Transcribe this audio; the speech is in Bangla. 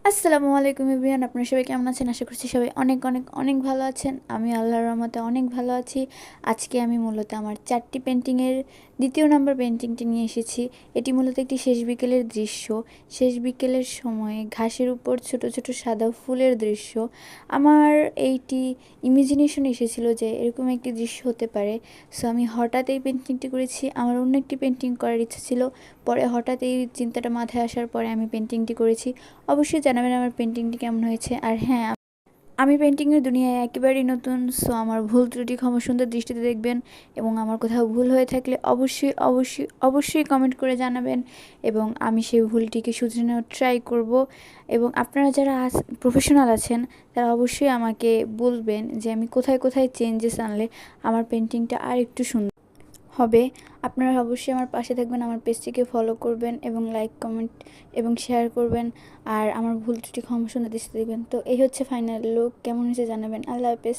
আসসালামু আলাইকুম এভরিওয়ান, আপনারা সবাই কেমন আছেন? আশা করছি সবাই অনেক অনেক অনেক ভালো আছেন। আমি আল্লাহর রহমতে অনেক ভালো আছি। আজকে আমি মূলত আমার 4টি পেন্টিংয়ের দ্বিতীয় নম্বর পেন্টিংটি নিয়ে এসেছি। এটি মূলত একটি শেষ বিকেলের দৃশ্য। শেষ বিকেলের সময়ে ঘাসের উপর ছোট ছোট সাদা ফুলের দৃশ্য। আমার এইটি ইমাজিনেশন এসেছিল যে এরকম একটি দৃশ্য হতে পারে। সো আমি হঠাৎ এই পেন্টিংটি করেছি। আমার অন্য একটি পেন্টিং করার ইচ্ছা ছিল, পরে হঠাৎ এই চিন্তাটা মাথায় আসার পরে আমি পেন্টিংটি করেছি। অবশ্যই জানাবেন আমার পেন্টিংটি কেমন হয়েছে। আর হ্যাঁ, আমি পেন্টিংয়ের দুনিয়ায় একেবারেই নতুন। সো আমার ভুল ত্রুটি ক্ষমা সুন্দর দৃষ্টিতে দেখবেন, এবং আমার কোথাও ভুল হয়ে থাকলে অবশ্যই অবশ্যই অবশ্যই কমেন্ট করে জানাবেন, এবং আমি সেই ভুলটিকে শুধরে নেওয়ার ট্রাই করব। এবং আপনারা যারা প্রফেশনাল আছেন তারা অবশ্যই আমাকে বলবেন যে আমি কোথায় কোথায় চেঞ্জেস আনলে আমার পেন্টিংটা আর একটু সুন্দর হবে। আপনারা অবশ্যই আমার পাশে থাকবেন, আমার পেজটিকে ফলো করবেন এবং লাইক কমেন্ট এবং শেয়ার করবেন। আর আমার ভুল ত্রুটি ক্ষমা সুন্দর দৃষ্টিতে দেখবেন। তো এই হচ্ছে ফাইনাল লুক, কেমন হয়েছে জানাবেন। আল্লাহ হাফেজ।